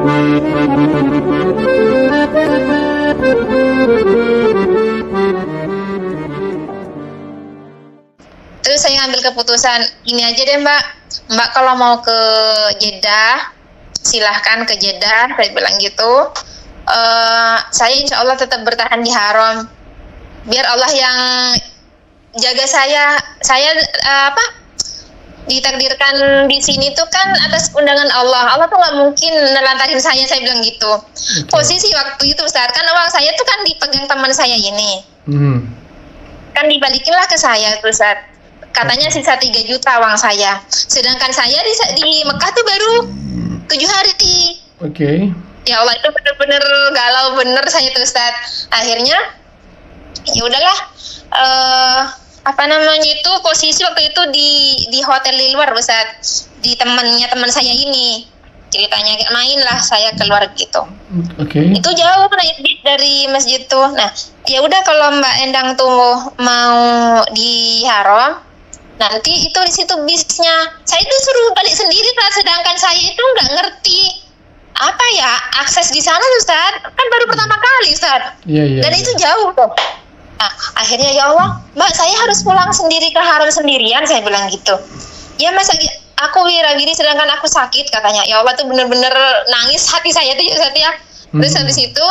Terus saya ngambil keputusan, ini aja deh Mbak kalau mau ke Jeddah, silahkan ke Jeddah, saya bilang gitu. Saya insya Allah tetap bertahan di haram. Biar Allah yang jaga saya ditakdirkan di sini tuh kan atas undangan Allah. Allah tuh nggak mungkin nelantarin saya bilang gitu. Okay. Posisi waktu itu Ustaz, kan uang saya tuh kan dipegang teman saya ini. Kan dibalikinlah ke saya tuh Ustaz. Katanya sisa 3 juta uang saya. Sedangkan saya di Mekah tuh baru 7 hari. Oke. Ya Allah, itu bener-bener galau bener saya tuh Ustaz. Akhirnya ya udahlah, itu posisi waktu itu di hotel di luar Ustaz, di teman saya ini, ceritanya kayak main lah saya keluar gitu. Itu jauh naik bis dari masjid tuh. Nah ya udah, kalau Mbak Endang tuh mau di haram, nanti itu di situ bisnya. Saya itu suruh balik sendiri Ustaz, sedangkan saya itu nggak ngerti apa ya akses di sana Ustaz, kan baru pertama kali Ustaz. Dan itu jauh tuh. Nah, akhirnya ya Allah, Mbak saya harus pulang sendiri ke haram sendirian, saya bilang gitu. Ya masa aku wiragiri sedangkan aku sakit, katanya. Ya Allah, tuh bener-bener nangis hati saya tuh Ustaz ya. Terus habis itu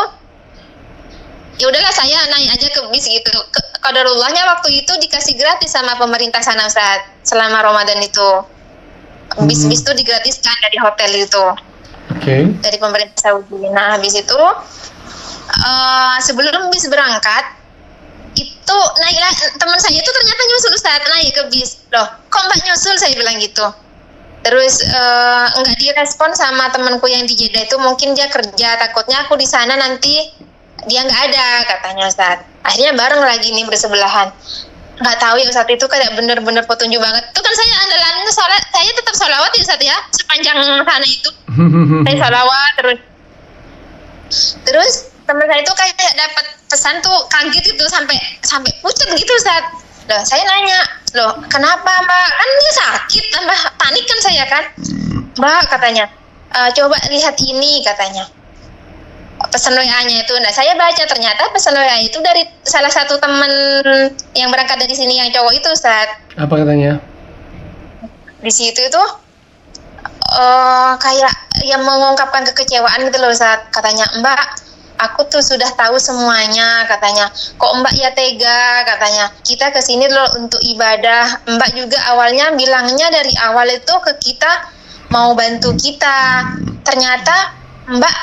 ya udahlah, saya naik aja ke bis gitu. Qadarullahnya waktu itu dikasih gratis sama pemerintah sana Ustaz, selama Ramadan itu. Bis-bis tuh digratiskan dari hotel itu. Dari pemerintah Saudi. Nah habis itu sebelum bis berangkat itu naiklah teman saya itu, ternyata nyusul Ustaz, naik ke bis. Loh kok Mbak nyusul, saya bilang gitu. Terus enggak direspon sama temanku yang di Jeddah itu, mungkin dia kerja, takutnya aku di sana nanti dia nggak ada, katanya Ustaz. Akhirnya bareng lagi nih bersebelahan. Nggak tahu ya Ustaz, itu kayak bener-bener petunjuk banget. Itu kan saya andalannya sholat, saya tetap sholawat ya Ustaz ya, sepanjang sana itu. Saya sholawat terus teman saya itu kayak dapat pesan tuh, kaget itu sampai pucat gitu Ustaz. Loh saya nanya, loh kenapa Mbak, kan dia sakit, tambah panik kan saya kan. Mbak katanya, coba lihat ini, katanya pesan WA-nya itu. Nah saya baca, ternyata pesan WA itu dari salah satu teman yang berangkat dari sini yang cowok itu Ustaz. Apa katanya? Di situ itu kayak yang mengungkapkan kekecewaan gitu loh Ustaz. Katanya, Mbak aku tuh sudah tahu semuanya, katanya. Kok Mbak ya tega, katanya. Kita kesini loh untuk ibadah. Mbak juga awalnya bilangnya dari awal itu ke kita mau bantu kita. Ternyata Mbak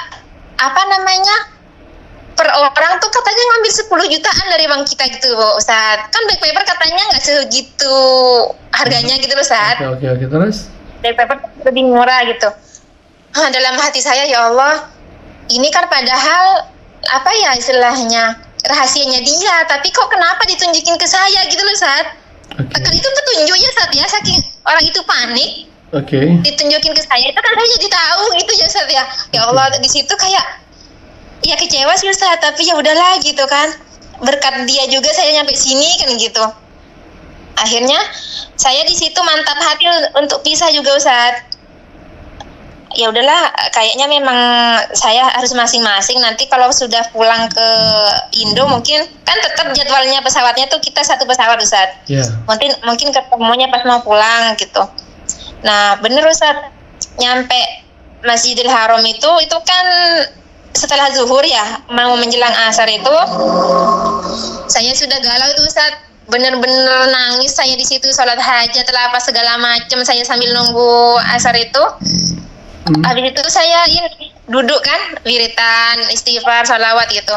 per orang tuh katanya ngambil 10 jutaan dari bank kita gitu Ustaz. Kan back paper katanya nggak segitu harganya gitu loh Ustaz. Oke, terus? Back paper lebih murah gitu. Dalam hati saya, ya Allah, ini kan padahal apa ya istilahnya rahasianya dia, tapi kok kenapa ditunjukin ke saya gitu loh Ustaz. Kan itu petunjuknya Ustaz ya, saking orang itu panik. Ditunjukin ke saya, itu kan saya jadi tahu gitu ya Ustaz ya. Ya Allah, di situ kayak ya kecewa sih Ustaz, tapi ya udahlah gitu kan. Berkat dia juga saya nyampe sini kan gitu. Akhirnya saya di situ mantap hati untuk pisah juga Ustaz. Ya udahlah, kayaknya memang saya harus masing-masing. Nanti kalau sudah pulang ke Indo, mungkin kan tetap jadwalnya pesawatnya tuh kita satu pesawat Ustaz. Mungkin ketemunya pas mau pulang gitu. Nah bener Ustaz, nyampe Masjidil Haram itu kan setelah zuhur ya, mau menjelang asar itu saya sudah galau itu Ustaz, bener-bener nangis saya di situ, sholat hajat lah apa segala macam saya sambil nunggu asar itu. Habis itu saya duduk kan, wiritan, istighfar, sholawat gitu.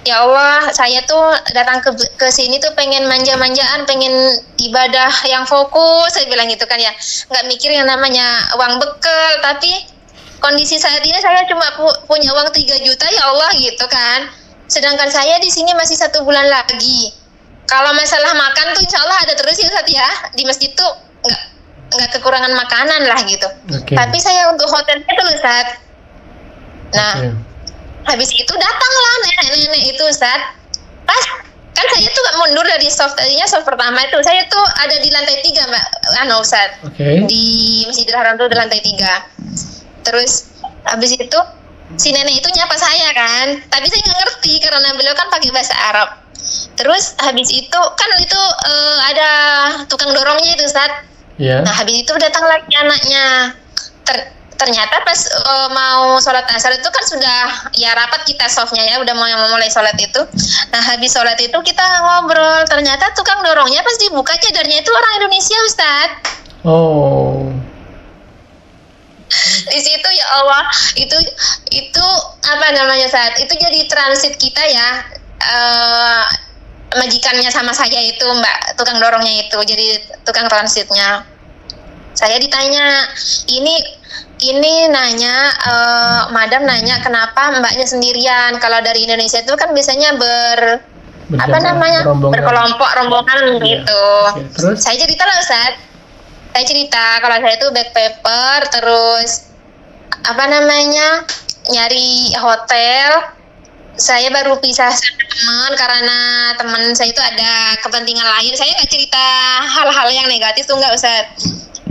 Ya Allah, saya tuh datang ke sini tuh pengen manja-manjaan, pengen ibadah yang fokus, saya bilang gitu kan ya. Nggak mikir yang namanya uang bekal, tapi kondisi saat ini saya cuma punya uang 3 juta ya Allah gitu kan. Sedangkan saya di sini masih 1 bulan lagi. Kalau masalah makan tuh insya Allah ada terus ya Ustaz ya. Di masjid tuh nggak kekurangan makanan lah gitu. Tapi saya untuk hotelnya tuh Ustaz. Nah, habis itu datanglah nenek-nenek itu Ustaz. Pas kan saya tuh gak mundur dari soft, tadinya soft pertama itu saya tuh ada di lantai 3 Mbak Ustaz. Di Masjidil Haram tuh di lantai 3. Terus habis itu si nenek itu nyapa saya kan, tapi saya nggak ngerti karena beliau kan pakai bahasa Arab. Terus habis itu kan itu ada tukang dorongnya itu Ustaz. Ya. Nah habis itu datang lagi anaknya. Ternyata pas mau sholat asar itu kan sudah ya rapat kita softnya ya, udah mau mulai sholat itu. Nah habis sholat itu kita ngobrol, ternyata tukang dorongnya pas dibuka cadarnya itu orang Indonesia Ustaz. Oh. Di situ ya Allah, itu apa namanya Ustaz, itu jadi transit kita ya, majikannya sama saya itu Mbak tukang dorongnya itu jadi tukang transitnya. Saya ditanya, ini nanya, madam nanya kenapa mbaknya sendirian, kalau dari Indonesia itu kan biasanya berkelompok rombongan gitu. Okay, terus? Saya cerita lah Ustaz, saya cerita kalau saya itu backpacker, terus nyari hotel. Saya baru pisah sama teman karena teman saya itu ada kepentingan lain. Saya nggak cerita hal-hal yang negatif tuh nggak Ustaz.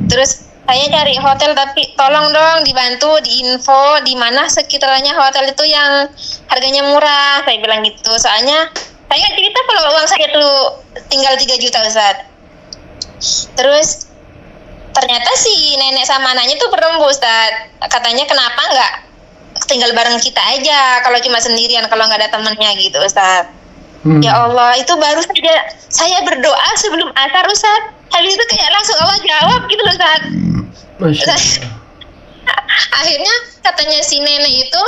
Terus saya cari hotel, tapi tolong dong dibantu diinfo di mana sekitarannya hotel itu yang harganya murah, saya bilang gitu. Soalnya saya nggak cerita kalau uang saya tuh tinggal 3 juta Ustaz. Terus ternyata si nenek sama anaknya tuh berembus Ustaz. Katanya kenapa nggak tinggal bareng kita aja kalau cuma sendirian, kalau nggak ada temennya gitu Ustaz. Ya Allah, itu baru saja saya berdoa sebelum asar Ustaz. Habis itu kayak langsung Allah jawab gitu loh Ustaz. Masya Allah. Akhirnya katanya si nenek itu,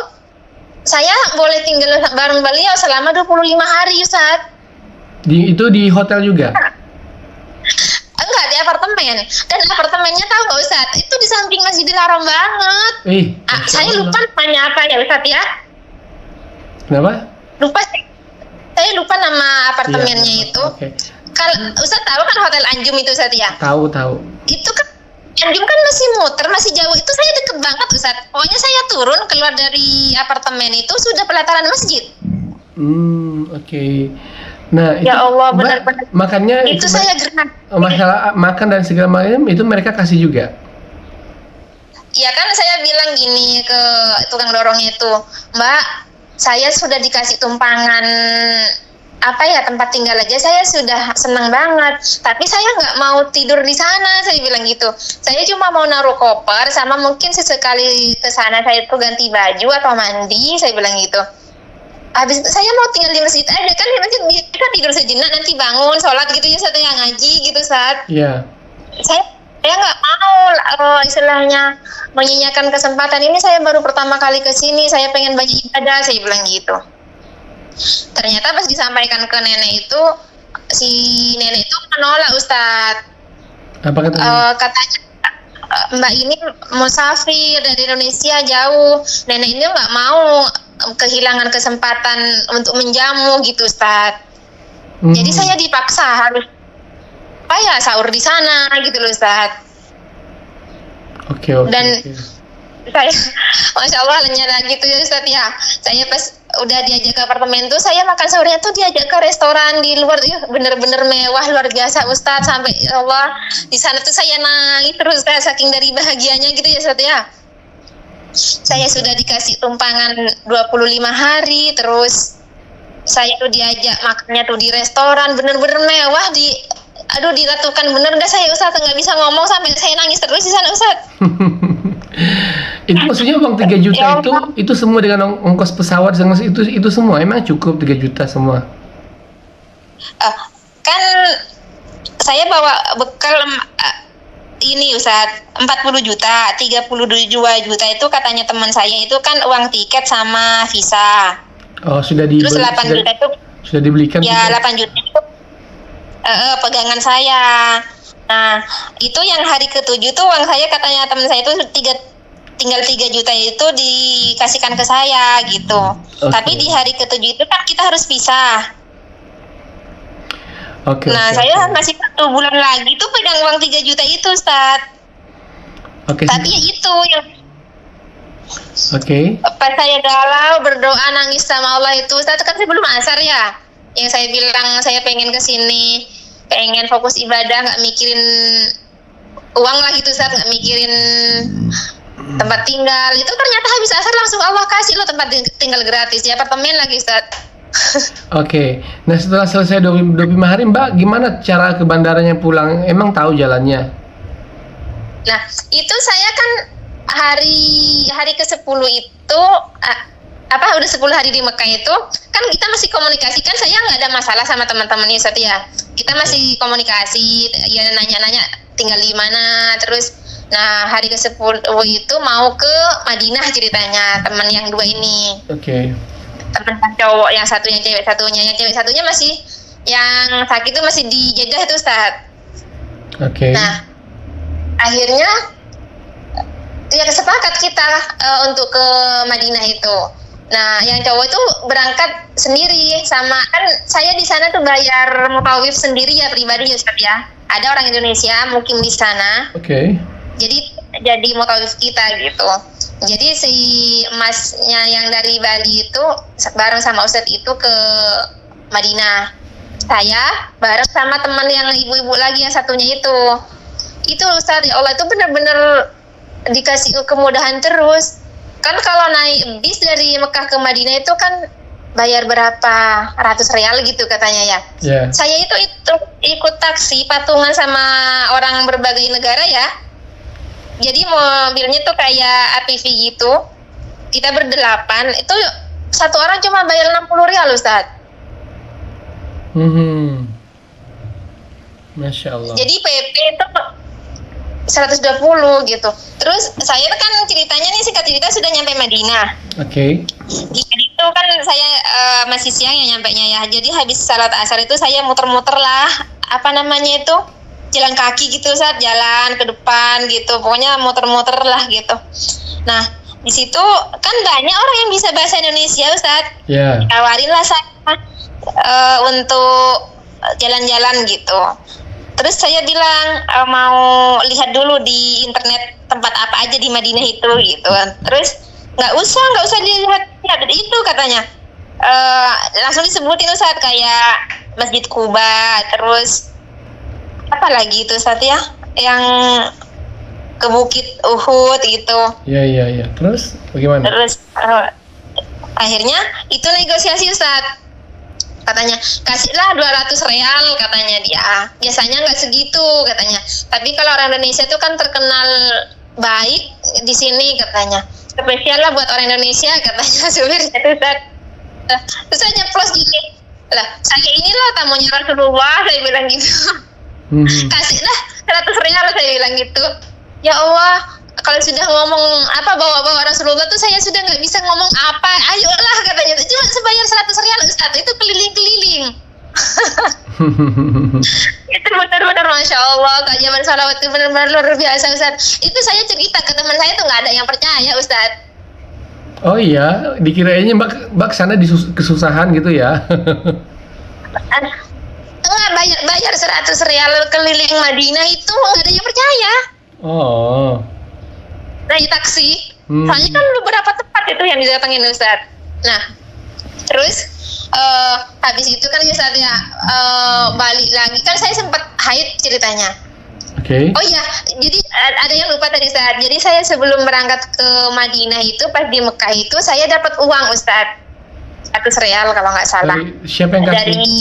saya boleh tinggal bareng beliau selama 25 hari Ustaz. Itu di hotel juga? Enggak, di apartemen. Dan apartemennya tahu nggak Ustaz, itu di samping Masjidil Haram banget. Saya lupa namanya apa ya Ustaz ya. Kenapa? Saya lupa nama apartemennya itu. Okay. Kalau Ustaz tahu kan Hotel Anjum itu Ustaz ya? Tahu. Itu kan Anjum kan masih muter, masih jauh. Itu saya deket banget Ustaz. Pokoknya saya turun keluar dari apartemen itu sudah pelataran masjid. Oke. Nah, ya itu, Allah, benar-benar. Makannya itu saya gerak. Masalah makan dan segala macam itu mereka kasih juga. Ya kan saya bilang gini ke tukang dorongnya itu, Mbak, saya sudah dikasih tumpangan tempat tinggal aja, saya sudah senang banget. Tapi saya nggak mau tidur di sana, saya bilang gitu. Saya cuma mau naruh koper, sama mungkin sesekali ke sana saya itu ganti baju atau mandi, saya bilang gitu. Habis itu saya mau tinggal di masjid aja, kan di masjid bisa tidur sejenak, nanti bangun sholat gitu ya, saya yang ngaji gitu saat. Iya. Saya nggak mau istilahnya menyanyiakan kesempatan ini. Saya baru pertama kali ke sini, saya pengen banyak ibadah, saya bilang gitu. Ternyata pas disampaikan ke nenek itu, si nenek itu menolak Ustadz. Apa katanya? Katanya Mbak ini musafir dari Indonesia jauh, nenek ini nggak mau kehilangan kesempatan untuk menjamu gitu Ustadz. Jadi saya dipaksa harus sahur di sana gitu loh Ustadz. Oke. Dan saya, Masya Allah lenyala gitu ya Ustadz ya. Saya pas udah diajak ke apartemen tuh, saya makan sahurnya tuh diajak ke restoran di luar, bener-bener mewah luar biasa Ustadz. Sampai ya Allah, di sana tuh saya nangis terus saking dari bahagianya gitu ya Ustadz ya. Saya sudah dikasih tumpangan 25 hari, terus saya tuh diajak makannya tuh di restoran bener-bener mewah, diratukan bener dah saya Ustadz, nggak bisa ngomong sampai saya nangis terus di sana Ustadz. Itu maksudnya uang 3 juta itu semua dengan ongkos pesawat itu semua emang cukup 3 juta semua? Kan saya bawa bekal ini Ustadz 40 juta, 32 juta itu katanya teman saya itu kan uang tiket sama visa. Oh, sudah dibeli. Terus 8 juta itu sudah dibelikan. Ya, 8 juta itu pegangan saya. Nah, itu yang hari ke-7 tuh uang saya katanya teman saya itu tinggal 3 juta itu dikasihkan ke saya gitu. Okay. Tapi di hari ke-7 itu kan kita harus pisah. Saya masih 1 bulan lagi tuh pegang uang 3 juta itu, Ustaz. Tapi ya itu yang pas saya galau, berdoa, nangis sama Allah itu, Ustaz, kan saya belum asar ya. Yang saya bilang saya pengen ke sini, pengen fokus ibadah, nggak mikirin uang lah gitu Ustaz, nggak mikirin tempat tinggal itu ternyata habis asar langsung Allah kasih lo tempat tinggal gratis di apartemen lagi Ustaz. Oke. Nah setelah selesai 25 hari Mbak, gimana cara ke bandaranya pulang? Emang tahu jalannya? Nah itu saya kan hari ke-10 itu udah 10 hari di Mekah itu kan kita masih komunikasi, kan saya nggak ada masalah sama teman-teman Ustaz ya. Kita masih komunikasi, ya nanya-nanya tinggal di mana, terus nah hari ke-10 itu mau ke Madinah ceritanya teman yang dua ini. Oke. Teman cowok yang satunya, yang cewek satunya masih yang sakit itu masih di Jeddah itu Ustaz. Oke. Nah akhirnya ya sepakat kita untuk ke Madinah itu. Nah, yang cowok itu berangkat sendiri sama, kan saya di sana tuh bayar mutawif sendiri ya pribadi ya Ustaz ya. Ada orang Indonesia mukim di sana. Oke. Jadi mutawif kita gitu. Jadi si emasnya yang dari Bali itu bareng sama Ustaz itu ke Madinah. Saya bareng sama teman yang ibu-ibu lagi yang satunya itu. Itu Ustaz ya Allah itu benar-benar dikasih kemudahan terus. Kan kalau naik bis dari Mekah ke Madinah itu kan bayar berapa ratus rial gitu katanya ya. Yeah. Saya itu ikut taksi patungan sama orang berbagai negara ya. Jadi mobilnya tuh kayak APV gitu. Kita berdelapan, itu satu orang cuma bayar 60 rial Ustaz. Masya Allah. Jadi PP itu 120 gitu. Terus saya kan ceritanya nih, singkat cerita sudah nyampe Madinah. Oke. Jadi itu kan saya masih siang ya nyampenya ya. Jadi habis salat asar itu saya muter-muter lah, apa namanya itu, jalan kaki gitu saat jalan ke depan gitu. Pokoknya muter-muter lah gitu. Nah di situ kan banyak orang yang bisa bahasa Indonesia Ustaz. Ya. Yeah. Tawarin lah saya untuk jalan-jalan gitu. Terus saya bilang mau lihat dulu di internet tempat apa aja di Madinah itu gitu. Terus nggak usah dilihat itu katanya. Langsung disebutin Ustaz kayak Masjid Kuba, terus apa lagi itu Ustaz ya, yang ke Bukit Uhud gitu. Iya. Terus bagaimana? Terus akhirnya itu negosiasi Ustaz. Katanya kasihlah 200 real katanya dia. Biasanya nggak segitu katanya. Tapi kalau orang Indonesia tuh kan terkenal baik di sini katanya. Spesial lah buat orang Indonesia katanya supir itu Ustaz. Terus saya nyeplos gini. Lah, saya ini loh tamunya Rasulullah, saya bilang gitu. Kasihlah 100 real saya bilang gitu. Ya Allah, kalau sudah ngomong bawa-bawa Rasulullah tuh saya sudah nggak bisa ngomong apa. Ayolah katanya, cuma sebayar 100 rial Ustaz, itu keliling-keliling. Itu benar-benar Masya Allah, keajaiban salawat itu benar-benar luar biasa Ustaz. Itu saya cerita ke teman saya tuh nggak ada yang percaya Ustaz. Oh iya, dikirainnya mbak sana kesusahan gitu ya. Enggak, bayar 100 rial keliling Madinah itu nggak ada yang percaya. Oh. Naik taksi, soalnya kan beberapa tempat itu yang didatengin Ustaz. Nah, terus habis itu kan Ustaz ya balik lagi, kan saya sempat haid ceritanya. Oke. Oh iya, jadi ada yang lupa tadi Ustaz. Jadi saya sebelum berangkat ke Madinah itu, pas di Mekah itu saya dapat uang Ustaz, 100 rial kalau nggak salah. Siapa yang kasih? Dari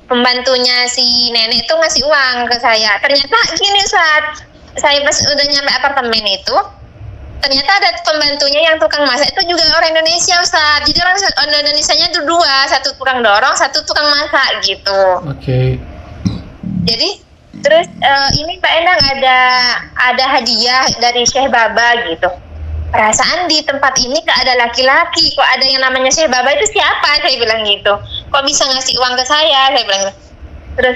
pembantunya si nenek itu ngasih uang ke saya. Ternyata gini Ustaz, saya pas udah nyampe apartemen itu, ternyata ada pembantunya yang tukang masak itu juga orang Indonesia Ustaz. Jadi orang Indonesianya itu dua, satu tukang dorong, satu tukang masak gitu. Oke. Jadi terus ini Pak Endang ada hadiah dari Syekh Baba gitu. Perasaan di tempat ini gak ada laki-laki, kok ada yang namanya Syekh Baba itu siapa? Saya bilang gitu. Kok bisa ngasih uang ke saya bilang gitu. Terus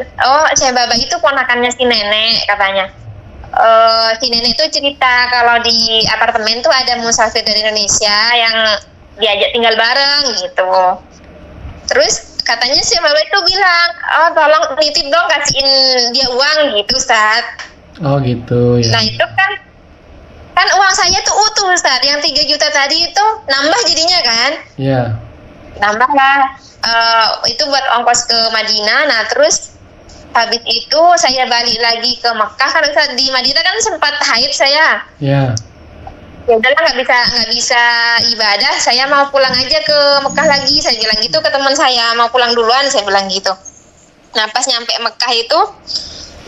Syekh Baba itu ponakannya si nenek katanya. Si nenek itu cerita kalau di apartemen tuh ada musafir dari Indonesia yang diajak tinggal bareng gitu. Terus katanya si Baba itu bilang, tolong nitip dong, kasihin dia uang gitu Ustaz. Oh gitu ya. Nah itu kan uang saya tuh utuh Ustaz, yang 3 juta tadi itu nambah jadinya kan. Iya. Nambah lah, itu buat ongkos ke Madinah. Nah terus habis itu saya balik lagi ke Mekah, kan Ustaz di Madinah kan sempat haid saya. Iya. ya udahlah nggak bisa ibadah, saya mau pulang aja ke Mekah lagi, saya bilang gitu ke teman saya, mau pulang duluan, saya bilang gitu. Nah pas nyampe Mekah itu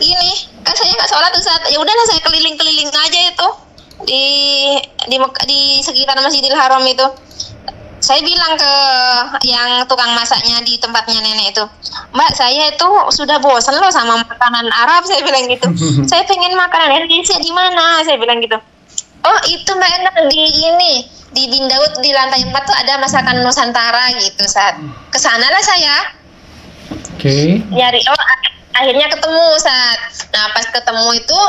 ini kan saya nggak sholat tuh saat, ya udahlah saya keliling-keliling aja itu di sekitar Masjidil Haram itu. Saya bilang ke yang tukang masaknya di tempatnya nenek itu, Mbak, saya itu sudah bosan loh sama makanan Arab, saya bilang gitu. Saya pengen makanan Indonesia, di mana? Saya bilang gitu. Oh itu Mbak enak di Bin Daud di lantai 4 tuh ada masakan Nusantara gitu saat. Kesanalah saya. Oke. Nyari, akhirnya ketemu saat. Nah pas ketemu itu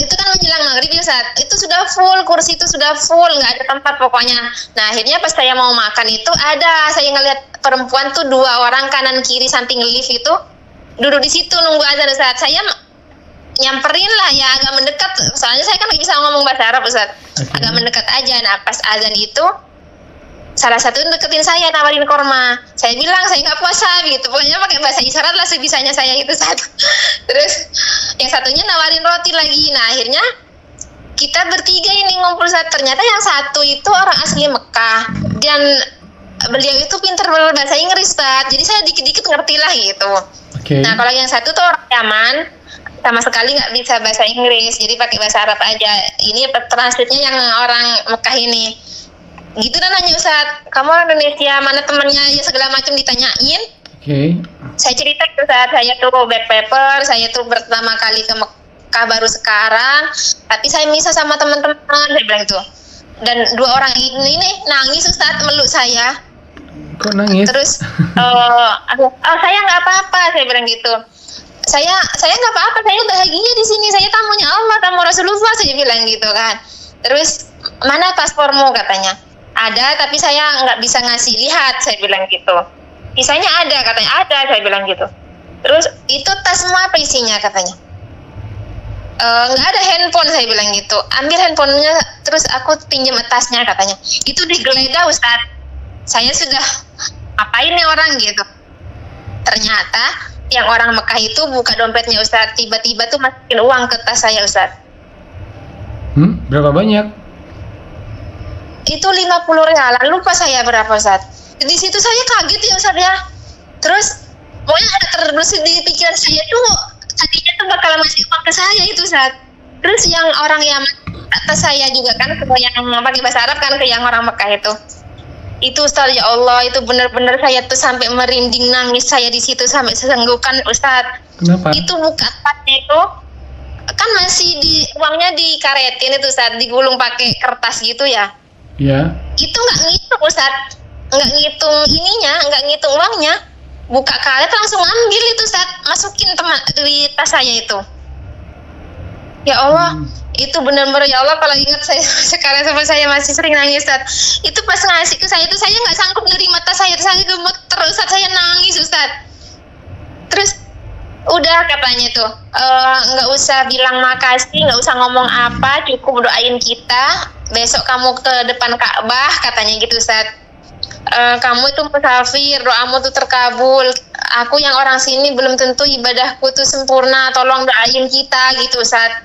kan menjelang maghrib ya saat itu sudah full, kursi itu sudah full, nggak ada tempat pokoknya. Nah akhirnya pas saya mau makan itu saya ngelihat perempuan tuh 2 orang kanan kiri samping lift itu duduk di situ nunggu azan saat. Saya nyamperin lah ya, agak mendekat, soalnya saya kan nggak bisa ngomong bahasa Arab Ustaz. Agak mendekat aja. Nah pas azan itu salah satu deketin saya, nawarin korma. Saya bilang saya nggak puasa gitu, pokoknya pakai bahasa isyarat lah sebisanya saya itu satu. Terus yang satunya nawarin roti lagi. Nah akhirnya kita bertiga ini ngumpul saat. Ternyata yang satu itu orang asli Mekah dan beliau itu pintar berbahasa Inggris Ustaz. Jadi saya dikit-dikit ngerti lah gitu. Okay. Nah kalau yang satu tuh orang Yaman, sama sekali nggak bisa bahasa Inggris, jadi pakai bahasa Arab aja. Ini translate-nya yang orang Mekah ini. Gitu dan nanya Ustaz, kamu orang Indonesia, mana temannya, ya segala macam ditanyain. Oke. Saya cerita ke Ustaz, saya tuh backpacker, saya tuh pertama kali ke Mekah baru sekarang, tapi saya misah sama teman-teman, saya bilang itu. Dan 2 orang ini nih nangis Ustaz, meluk saya. Kok nangis? Terus, saya nggak apa-apa, saya bilang gitu. Saya nggak apa-apa, saya bahagia di sini, saya tamunya Allah, tamu Rasulullah, saya bilang gitu kan. Terus mana paspormu katanya? Ada, tapi saya nggak bisa ngasih lihat, saya bilang gitu. Kisahnya ada katanya, ada, saya bilang gitu. Terus itu tas semua apa isinya katanya? Nggak ada handphone, saya bilang gitu. Ambil handphonenya, terus aku pinjam tasnya katanya. Itu digeledah Ustaz. Saya sudah apain nih orang gitu. Ternyata yang orang Mekah itu buka dompetnya Ustaz, tiba-tiba tuh masukin uang ke tas saya Ustaz. Berapa banyak? Itu 50 rialan, lupa saya berapa Ustaz. Di situ saya kaget ya Ustaz ya. Terus pokoknya ada terbersih di pikiran saya tuh, tadinya tuh bakal masih uang ke saya itu Ustaz. Terus yang orang Yaman atas saya juga kan, ke yang pakai bahasa Arab kan, ke yang orang Mekah itu Ustaz, ya Allah, itu benar-benar saya tuh sampai merinding nangis saya di situ sampai sesenggukan Ustaz. Kenapa? Itu buka tasnya itu kan masih uangnya dikaretin itu Ustaz, digulung pakai kertas gitu ya. Ya. Itu nggak ngitung Ustaz, nggak ngitung ininya, nggak ngitung uangnya. Buka karet langsung ambil itu Ustaz, masukin di tas saya itu. Ya Allah, itu benar-benar ya Allah, kalau ingat saya sekarang sampai saya masih sering nangis Ustaz. Itu pas ngasih ke saya itu saya nggak sanggup dari mata saya, saya gemeter Ustaz, saya nangis Ustaz. Terus udah katanya tuh nggak usah bilang makasih, nggak usah ngomong apa, cukup doain kita. Besok kamu ke depan Ka'bah katanya gitu Ustaz. Kamu itu musafir, doamu tuh terkabul. Aku yang orang sini belum tentu ibadahku tuh sempurna, tolong doain kita gitu Ustaz.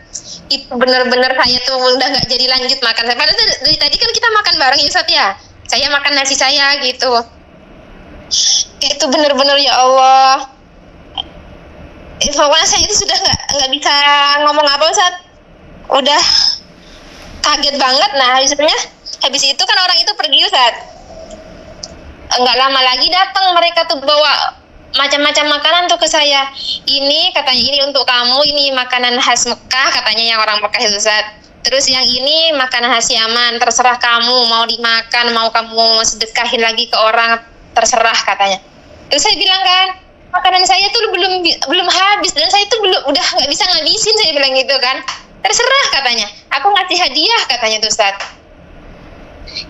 Itu bener-bener saya tuh udah nggak jadi lanjut makan. Padahal dari tadi kan kita makan bareng ya Ustaz ya. Saya makan nasi saya gitu. Itu bener-bener ya Allah. Pokoknya saya itu sudah nggak bisa ngomong apa Ustaz. Udah kaget banget. Nah habis itu kan orang itu pergi Ustaz. Nggak lama lagi datang mereka tuh bawa macam-macam makanan tuh ke saya. Ini katanya ini untuk kamu, ini makanan khas Mekah katanya yang orang Mekah itu Ustaz. Terus yang ini makanan khas Yaman, terserah kamu mau dimakan, mau kamu sedekahin lagi ke orang, terserah katanya. Terus saya bilang kan, makanan saya tuh belum habis dan saya tuh udah nggak bisa ngabisin, saya bilang gitu kan. Terserah katanya, aku ngasih hadiah katanya tuh Ustaz.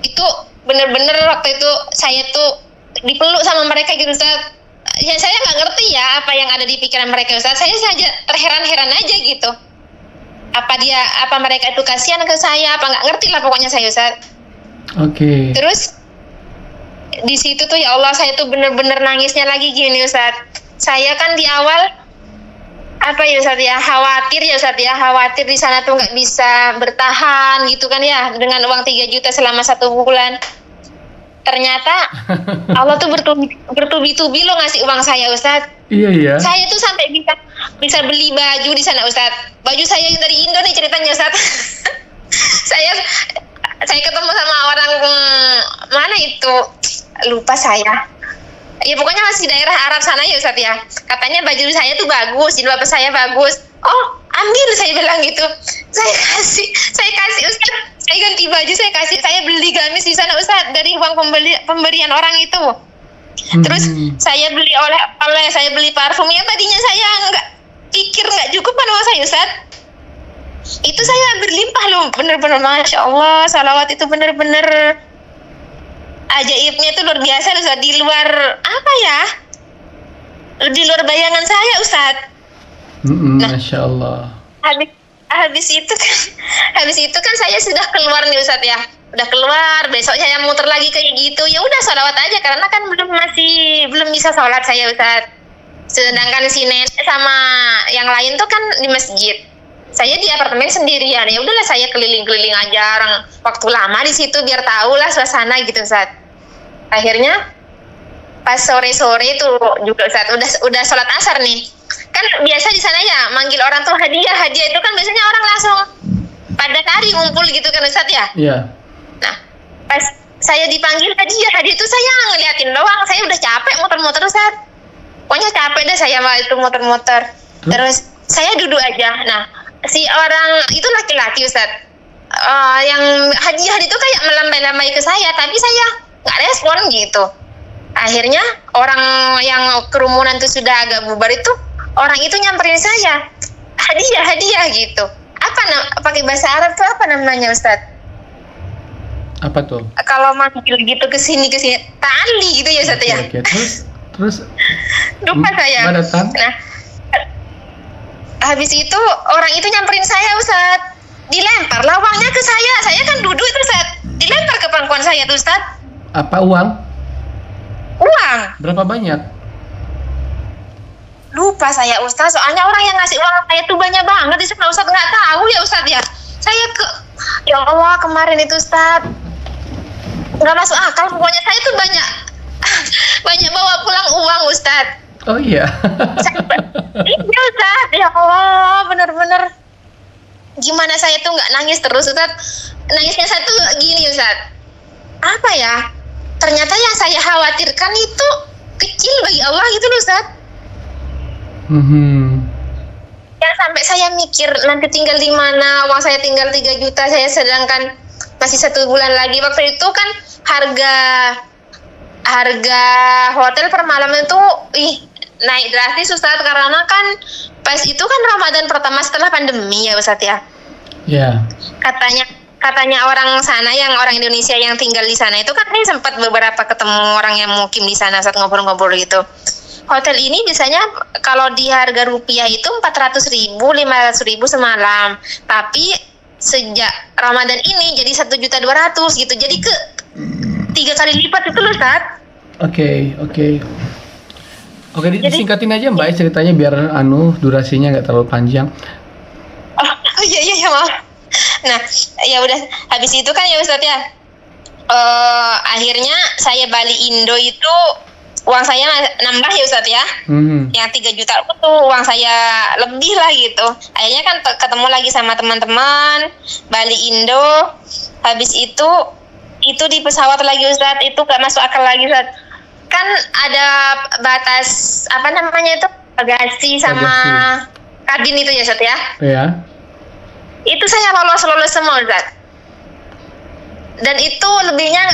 Itu bener-bener waktu itu saya tuh dipeluk sama mereka gitu Ustaz. Ya saya nggak ngerti ya apa yang ada di pikiran mereka Ustaz. Saya saja terheran-heran aja gitu. Apa mereka itu kasihan ke saya, apa nggak ngerti lah pokoknya saya Ustaz. Oke. Terus di situ tuh ya Allah, saya tuh bener-bener nangisnya lagi gini Ustaz. Saya kan di awal apa ya Ustaz ya, khawatir ya Ustaz ya, khawatir di sana tuh nggak bisa bertahan gitu kan ya dengan uang 3 juta selama 1 bulan. Ternyata Allah tuh bertubi-tubi lo ngasih uang saya Ustaz. Iya iya. Saya tuh sampai bisa beli baju di sana Ustaz. Baju saya yang dari Indo nih ceritanya Ustaz. saya ketemu sama orang mana itu, lupa saya. Ya pokoknya masih daerah Arab sana ya Ustaz ya. Katanya baju saya tuh bagus, jilbab saya bagus. Oh, ambil, saya bilang gitu. Saya kasih Ustaz. Saya ganti baju, saya beli gamis di sana Ustaz dari uang pemberian orang itu. Terus saya beli oleh saya beli parfum yang tadinya saya nggak cukup kan uang saya Ustaz. Itu saya berlimpah loh, bener-bener Masya Allah, salawat itu bener-bener ajaibnya itu luar biasa Ustaz, di luar apa ya, di luar bayangan saya Ustaz. Nah, Masya Allah. Habis itu kan saya sudah keluar nih Ustaz ya, udah keluar, besok saya muter lagi kayak gitu, ya udah sholawat aja karena kan belum bisa sholat saya Ustaz. Sedangkan si nenek sama yang lain tuh kan di masjid, saya di apartemen sendirian, ya udahlah saya keliling-keliling aja, orang waktu lama di situ biar tahu lah suasana gitu Ustaz. Akhirnya pas sore-sore itu juga Ustaz, udah sholat asar nih. Kan biasa di sana ya manggil orang tuh hadiah itu kan biasanya orang langsung pada kari ngumpul gitu kan Ustaz ya. Iya. Nah, pas saya dipanggil hadiah itu saya ngeliatin doang, saya udah capek muter-muter Ustaz. Pokoknya capek deh saya mah itu muter-muter. Terus saya duduk aja. Nah, si orang itu laki-laki Ustaz. Yang hadiah itu kayak melambai-lambai ke saya, tapi saya nggak respon gitu. Akhirnya orang yang kerumunan itu sudah agak bubar itu, orang itu nyamperin saya, hadiah gitu. Pakai bahasa Arab tuh apa namanya Ustaz? Apa tuh? Kalau manggil gitu ke sini tali gitu ya Ustaz ya. Oke. Terus lupa saya. datang? Nah, habis itu orang itu nyamperin saya Ustaz, dilempar lawangnya ke saya kan duduk itu Ustaz, dilempar ke pangkuan saya tuh Ustaz. Apa uang? Berapa banyak? Lupa saya Ustaz, soalnya orang yang ngasih uang saya tuh banyak banget di sana Ustaz, nggak tahu ya Ustaz ya. Saya ya Allah kemarin itu Ustaz nggak masuk akal, pokoknya saya tuh banyak bawa pulang uang Ustaz. Oh iya. Iya Ustaz, ya Allah bener-bener gimana saya tuh nggak nangis terus Ustaz. Nangisnya saya tuh gini Ustaz, apa ya, ternyata yang saya khawatirkan itu kecil bagi Allah gitu loh Ustaz. Yang sampai saya mikir nanti tinggal di mana, uang saya tinggal 3 juta, saya sedangkan masih 1 bulan lagi. Waktu itu kan harga hotel per malam itu naik drastis Ustaz, karena kan pas itu kan Ramadan pertama setelah pandemi ya Ustaz ya. Iya. Katanya orang sana, yang orang Indonesia yang tinggal di sana itu kan saya sempat beberapa ketemu orang yang mukim di sana saat ngobrol-ngobrol gitu. Hotel ini biasanya kalau di harga rupiah itu 400.000, 500.000 semalam. Tapi sejak Ramadan ini jadi 1.200.000 gitu. Jadi 3 kali lipat itu loh Ustaz. Oke, disingkatin aja Mbak ceritanya biar durasinya nggak terlalu panjang. Oh iya maaf. Nah, ya udah habis itu kan ya Ustaz ya. Akhirnya saya balik Indo itu uang saya nambah ya Ustaz ya. Yang 3 juta itu uang saya lebih lah gitu. Akhirnya kan ketemu lagi sama teman-teman, balik Indo. Habis itu di pesawat lagi Ustaz, itu gak masuk akal lagi Ustaz. Kan ada batas apa namanya itu, bagasi sama kabin itu ya Ustaz ya. Iya. Itu saya lolos semua Ustaz. Dan itu lebihnya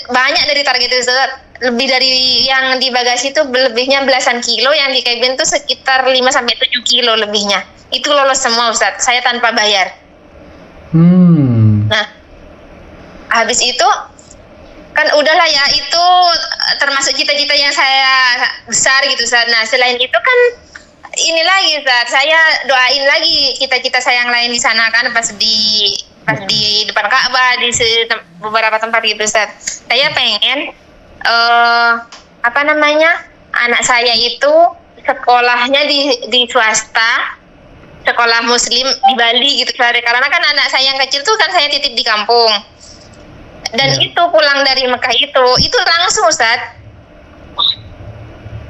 banyak dari target itu Ustaz. Lebih dari yang di bagasi itu lebihnya belasan kilo, yang di kabin itu sekitar 5-7 kilo lebihnya. Itu lolos semua Ustaz, saya tanpa bayar. Nah, habis itu kan udahlah ya, itu termasuk cita-cita yang saya besar gitu Ustaz. Nah, selain itu kan ini lagi Ustaz, saya doain lagi cita-cita saya yang lain di sana kan, pas di depan Ka'bah, di beberapa tempat gitu Ustaz. Saya pengen anak saya itu sekolahnya di swasta, sekolah muslim di Bali gitu Ustaz. Karena kan anak saya yang kecil tuh kan saya titip di kampung. Dan itu pulang dari Mekah itu langsung Ustaz.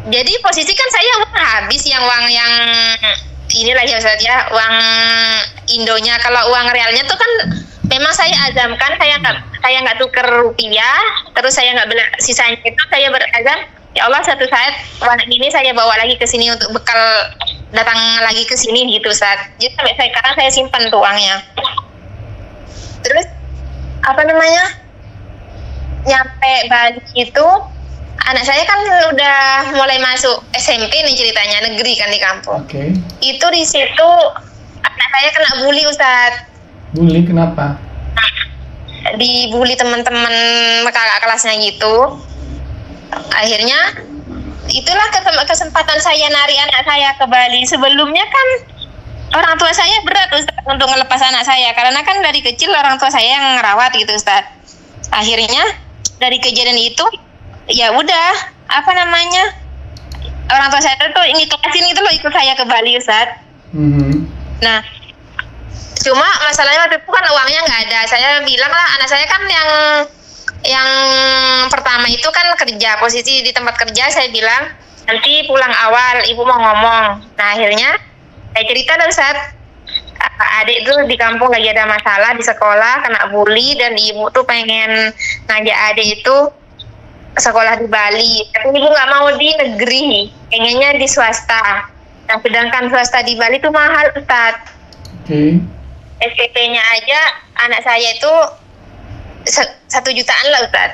Jadi posisi kan saya uang habis uang yang inilah ya Ustaz ya, uang Indonya. Kalau uang realnya tuh kan memang saya azamkan saya nggak tuker rupiah, terus saya nggak beli, sisanya itu saya berazam, ya Allah satu saat uang ini saya bawa lagi ke sini untuk bekal datang lagi ke sini gitu Ustaz. Jadi sampai sekarang saya simpan tuh uangnya. Terus nyampe Bali itu anak saya kan udah mulai masuk SMP nih ceritanya, negeri kan di kampung. Oke. Itu di situ anak saya kena bully Ustaz. Bully kenapa? Dibully teman-teman kakak kelasnya gitu. Akhirnya itulah kesempatan saya narik anak saya ke Bali. Sebelumnya kan orang tua saya berat Ustaz untuk ngelepas anak saya, karena kan dari kecil orang tua saya yang ngerawat gitu Ustaz. Akhirnya dari kejadian itu ya udah orang tua saya tuh ngikhlasin itu loh ikut saya ke Bali Ustaz. Nah cuma masalahnya waktu itu kan uangnya nggak ada. Saya bilang lah anak saya kan yang pertama itu kan kerja, posisi di tempat kerja. Saya bilang nanti pulang awal ibu mau ngomong. Nah akhirnya saya cerita dan Ustaz, adik tuh di kampung lagi ada masalah di sekolah, kena bully, dan ibu tuh pengen ngajak adik itu sekolah di Bali, tapi ibu nggak mau di negeri, pengennya di swasta. Nah sedangkan swasta di Bali tuh mahal Ustaz. SPP-nya aja anak saya itu 1 jutaan lah Ustaz.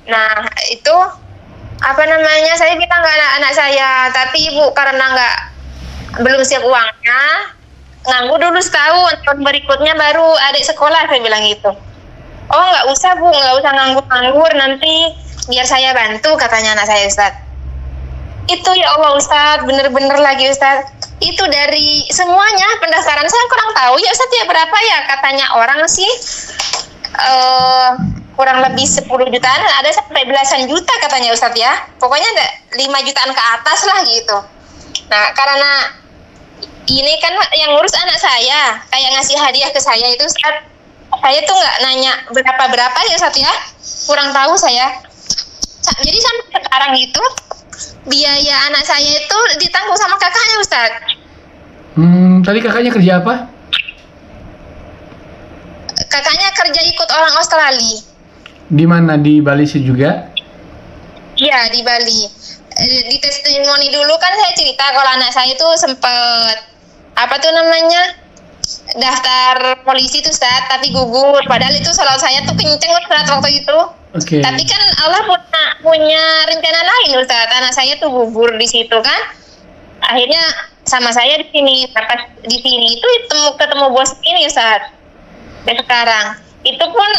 Nah itu saya bilang ke anak saya, tapi ibu karena belum siap uangnya, nganggur dulu setahun, tahun berikutnya baru adik sekolah, saya bilang gitu. Oh nggak usah Bu, nggak usah nganggur-nganggur, nanti biar saya bantu, katanya anak saya Ustaz. Itu ya Allah Ustaz, bener-bener lagi Ustaz. Itu dari semuanya pendaftaran saya kurang tahu ya Ustaz ya berapa ya, katanya orang sih kurang lebih 10 jutaan, ada sampai belasan juta katanya Ustaz ya. Pokoknya ada 5 jutaan ke atas lah gitu. Nah karena ini kan yang ngurus anak saya, kayak ngasih hadiah ke saya itu Ustaz. Saya tuh nggak nanya berapa ya Ustaz ya, kurang tahu saya. Jadi sampai sekarang itu biaya anak saya itu ditanggung sama kakaknya Ustaz. Tadi kakaknya kerja apa? Kakaknya kerja ikut orang Australia. Di mana, di Bali sih juga? Iya di Bali. Di testimoni dulu kan saya cerita kalau anak saya itu sempet daftar polisi tuh Ustaz, tapi gugur. Padahal itu salat saya tuh kenceng Ustaz waktu itu. Tapi kan Allah punya rencana lain Ustaz. Anak saya tuh gugur di situ kan. Akhirnya sama saya di sini. Pas di sini itu ketemu bos ini Ustaz. Dan sekarang itu pun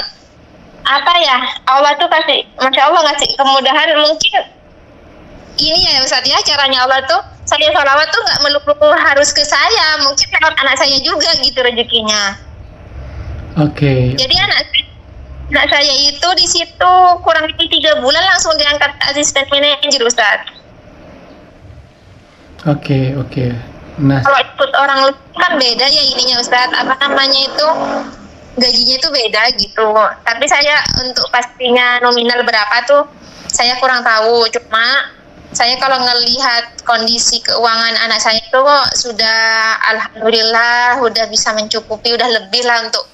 Allah tuh kasih, Masya Allah ngasih kemudahan. Mungkin ini ya Ustaz ya, caranya Allah tuh, saya sholawat tuh nggak melulu harus ke saya, mungkin lewat anak saya juga gitu rezekinya. Jadi anak saya itu di situ kurang lebih 3 bulan langsung diangkat asisten manajer Ustaz. Nah kalau ikut orang kan beda ya ininya Ustaz, itu gajinya itu beda gitu. Tapi saya untuk pastinya nominal berapa tuh saya kurang tahu. Cuma saya kalau ngelihat kondisi keuangan anak saya itu sudah alhamdulillah udah bisa mencukupi, udah lebih lah untuk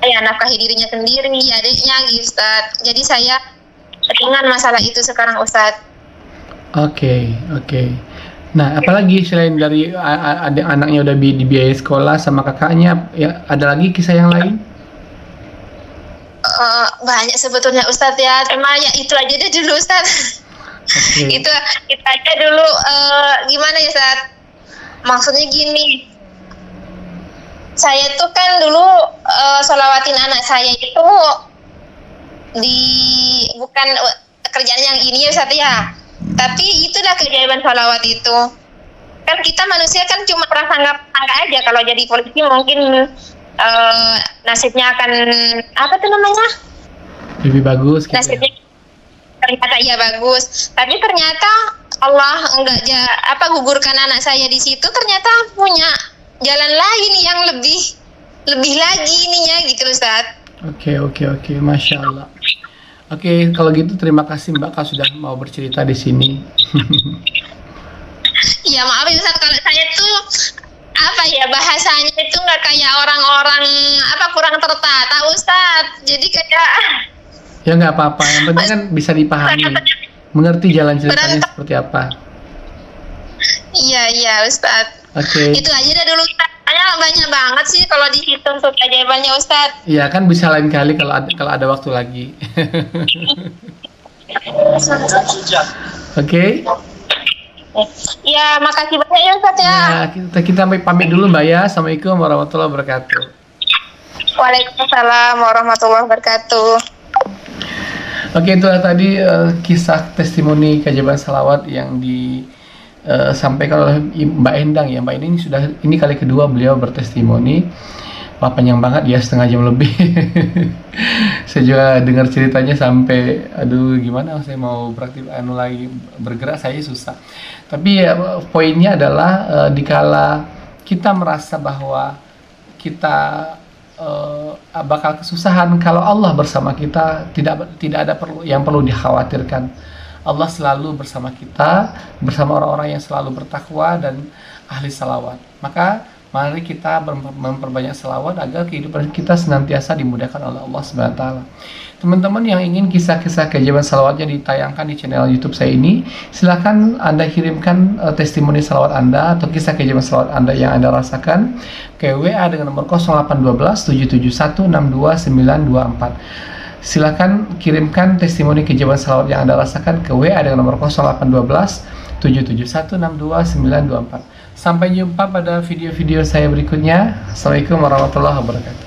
nafkahi dirinya sendiri, adiknya gitu Ustaz. Jadi saya ringan masalah itu sekarang Ustaz. Nah, apalagi selain dari adik anaknya udah dibiayai sekolah sama kakaknya, ya ada lagi kisah yang lain? Banyak sebetulnya Ustadz ya, cuma ya itu aja deh dulu Ustadz. Itu aja dulu. Gimana ya Ustadz? Maksudnya gini, saya tuh kan dulu sholawatin anak saya itu bukan kerjaan yang ini ya Ustadz ya. Tapi itulah keajaiban sholawat itu. Kan kita manusia kan cuma prasangka aja, kalau jadi polisi mungkin nasibnya akan lebih bagus gitu. Nasibnya ternyata iya bagus, tapi ternyata Allah enggak gugurkan anak saya di situ, ternyata punya jalan lain yang lebih lagi ininya gitu Ustaz. Oke, Masya Allah. Oke, kalau gitu terima kasih Mbak Kak sudah mau bercerita di sini. Ya maaf ya Ustaz, kalau saya tuh bahasanya itu nggak kayak orang-orang kurang tertata Ustaz. Jadi kayak Ya nggak apa-apa, yang penting kan bisa dipahami, mengerti jalan ceritanya seperti apa. Iya Ustaz. Oke. Itu aja dah dulu Ustaz. Banyak banget sih kalau di situ untuk keajaibannya Ustaz. Iya kan bisa lain kali kalau ada waktu lagi. Oke. Ya, makasih banyak ya Ustaz ya. Ya, kita pamit dulu Mbak ya. Assalamualaikum warahmatullahi wabarakatuh. Waalaikumsalam warahmatullahi wabarakatuh. Oke, itulah tadi kisah testimoni keajaiban salawat yang disampaikan oleh Mbak Endang ya. Mbak ini kali kedua beliau bertestimoni. Wah, panjang banget ya, setengah jam lebih. Saya juga dengar ceritanya sampai aduh gimana saya mau lagi bergerak saya susah. Tapi ya, poinnya adalah dikala kita merasa bahwa kita bakal kesusahan, kalau Allah bersama kita tidak ada yang perlu dikhawatirkan. Allah selalu bersama kita, bersama orang-orang yang selalu bertakwa dan ahli salawat. Maka mari kita memperbanyak salawat agar kehidupan kita senantiasa dimudahkan oleh Allah SWT. Teman-teman yang ingin kisah-kisah keajaiban salawatnya ditayangkan di channel YouTube saya ini, silakan Anda kirimkan testimoni salawat Anda atau kisah keajaiban salawat Anda yang Anda rasakan ke WA dengan nomor 0812 771 62924. Silakan kirimkan testimoni keajaiban salawat yang Anda rasakan ke WA dengan nomor 0812 771 62924. Sampai jumpa pada video-video saya berikutnya. Assalamualaikum warahmatullahi wabarakatuh.